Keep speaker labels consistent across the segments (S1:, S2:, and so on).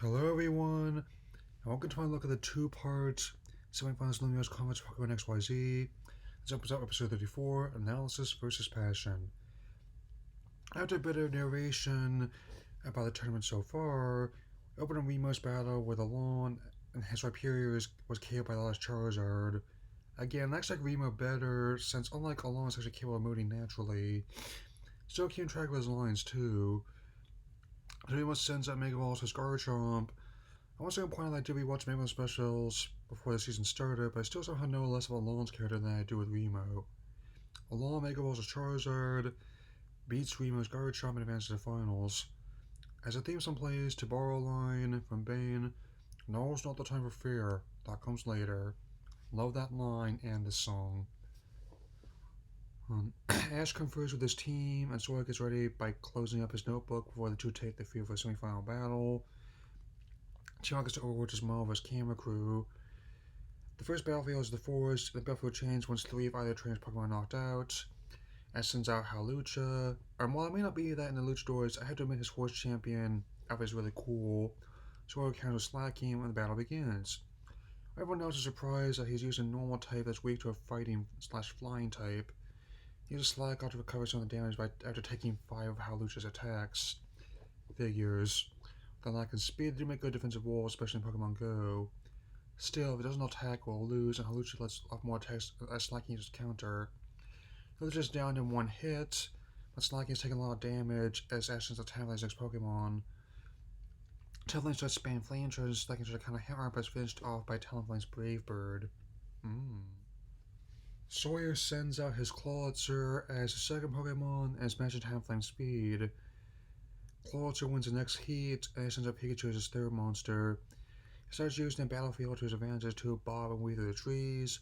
S1: Hello everyone, and welcome to my look at the two-part semi-finals Lumiose Conference Pokémon XYZ. This episode 34, Analysis versus Passion. After a bit of narration about the tournament so far, we open a Remos battle where the lawn and his Rhyperior was KO'd by the last Charizard. Again, that's like Remo better, since unlike Alon is actually capable of moving naturally. Still keeping track of his lines too. Remo sends out Mega Balls to Garchomp. I want to point out that I did rewatch Mega specials before the season started, but I still somehow know less about Alon's character than I do with Remo. Alon Mega Balls Charizard, beats Remo's Garchomp and advances to the finals. As the theme song plays, to borrow a line from Bane, "Now's not the time for fear, that comes later." Love that line and this song. Ash confers with his team, and Sora gets ready by closing up his notebook before the two take the field for a semi-final battle. Tiago gets to overwatch his marvelous camera crew. The first battlefield is the forest. The battlefield changes once 3 of either trainers Pokemon are knocked out. Ash sends out Hawlucha. And while it may not be that in the Luchadors, I have to admit his horse champion outfit is really cool. Sora counters Slacking when the battle begins. Everyone else is surprised that he's using a normal type that's weak to a fighting/flying type. He uses Slack out to recover some of the damage after taking 5 of Hawlucha's attacks. Figures. The lack of speed do make good defensive walls, especially in Pokemon Go. Still, if it doesn't attack, we'll lose, and Hawlucha lets off more attacks as Slacking uses counter. Hawlucha's down in 1 hit, but Slacking is taking a lot of damage as Ash sends out Talonflame's next Pokemon. Talonflame starts spamming flame charges, Slacking tries to counter hit arm, but is finished off by Talonflame's Brave Bird. Sawyer sends out his Clawitzer as his second Pokemon and is matching Talonflame's speed. Clawitzer wins the next heat and sends out Pikachu as his third monster. He starts using the battlefield to his advantage to bob and weave through the trees.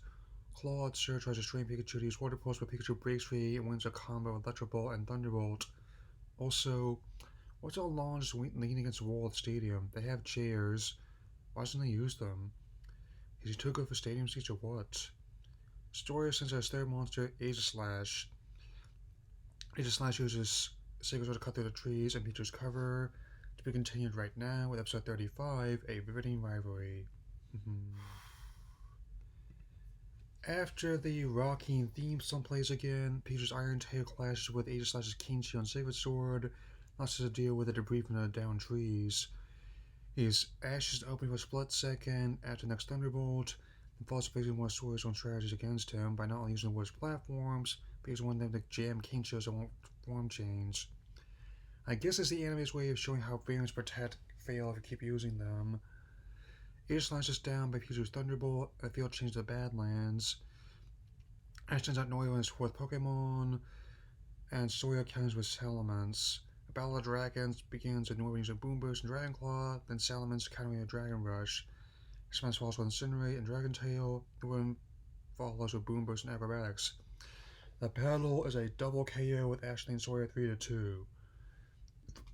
S1: Clawitzer tries to strain Pikachu to use Water Pulse, but Pikachu breaks free and wins a combo of Electro Ball and Thunderbolt. Also, what's all Alon just leaning against the wall of the stadium? They have chairs. Why doesn't he use them? Is he too good for stadium seats or what? Story sends out his third monster, Aegislash. Aegislash uses Sacred Sword to cut through the trees and Pikachu's cover. To be continued right now with episode 35, a Riveting Rivalry. After the rocking theme song plays again, Pikachu's Iron Tail clashes with Aegislash's Keen Shield and Sacred Sword, not to deal with the debris from the downed trees. His Ash's open for a split second after the next Thunderbolt, and falls facing more Sawyer's own strategies against him by not only using the worst platforms, but using one of them to jam King Shields that won't form change. I guess it's the anime's way of showing how variants protect fail if you keep using them. Aegislash is down by Pikachu's Thunderbolt, and the field changes to Badlands. Ash sends out Noyo and his 4th Pokemon, and Sawyer counters with Salamence. A battle of dragons begins with Noyo using Boom Burst and Dragon Claw, then Salamence countering a Dragon Rush. Salamence follows with Incinerate and Dragon Tail, Noyo follows with Boom Burst and Acrobatics. The battle is a double KO with Ashley and Sawyer 3-2.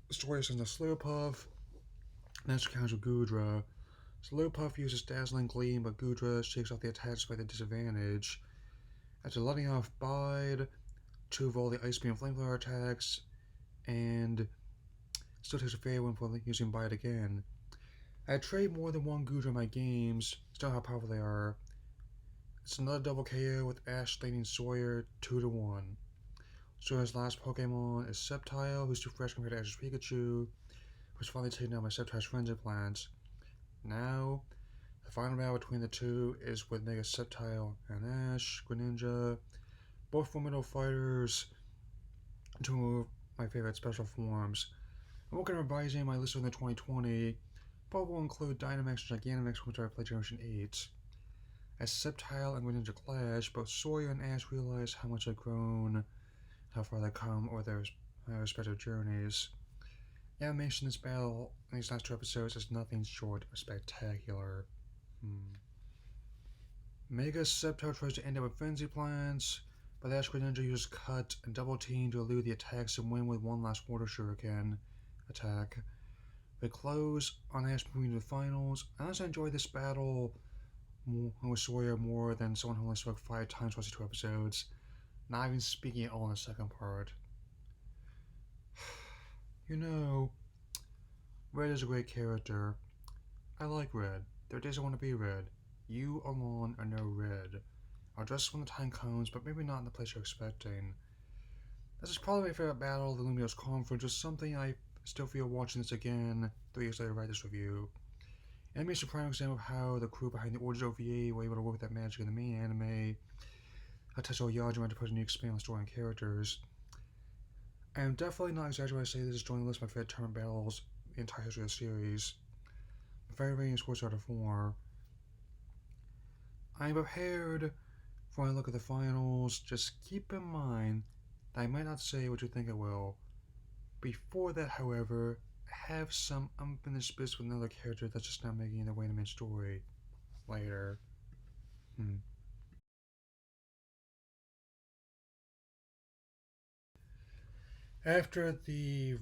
S1: Sawyer sends a Slurpuff, next counters with Goodra. Slurpuff uses Dazzling Gleam, but Goodra shakes off the attacks by the disadvantage. After letting off Bide, 2 of all the Ice Beam and Flamethrower attacks, and still takes a fair one for using Bide again. I trade more than one Goodra in my games, still how powerful they are. It's another double KO with Ash leading Sawyer 2-1. Sawyer's last Pokemon is Sceptile, who's too fresh compared to Ash's Pikachu, who's finally taken out by Sceptile's Frenzy Plant. Now, the final battle between the two is with Mega Sceptile and Ash, Greninja, both formidable fighters, 2 of my favorite special forms. I'm working on revising my list from the 2020, but will include Dynamax and Gigantamax from which I played Generation 8. As Sceptile and Greninja clash, both Sawyer and Ash realize how much they've grown, how far they've come, or their respective journeys. The animation in this battle in these last 2 episodes is nothing short of spectacular. Mega Sceptile tries to end up with Frenzy Plants, but Ash Greninja uses Cut and Double Team to elude the attacks and win with one last Water Shuriken attack. They close on Ash moving to the finals. I honestly enjoyed this battle with Sawyer more than someone who only spoke 5 times across the 2 episodes, not even speaking at all in the second part. You know, Red is a great character. I like red. There are days I want to be red. You alone are no red. I'll dress when the time comes, but maybe not in the place you're expecting. This is probably my favorite battle of the Lumiose Conference, just something I still feel watching this again 3 years later to write this review. Anime is a prime example of how the crew behind the Origin OVA were able to work with that magic in the main anime, how Tetsuo Yajima to put a new expand on the story and characters. I am definitely not exaggerating when I say this is joining the list of my favorite tournament battles in the entire history of the series. My favorite rating is Sports Out of 4. I am prepared for when I look at the finals. Just keep in mind that I might not say what you think I will. Before that, however, I have some unfinished bits with another character that's just not making their way in the main story later. After the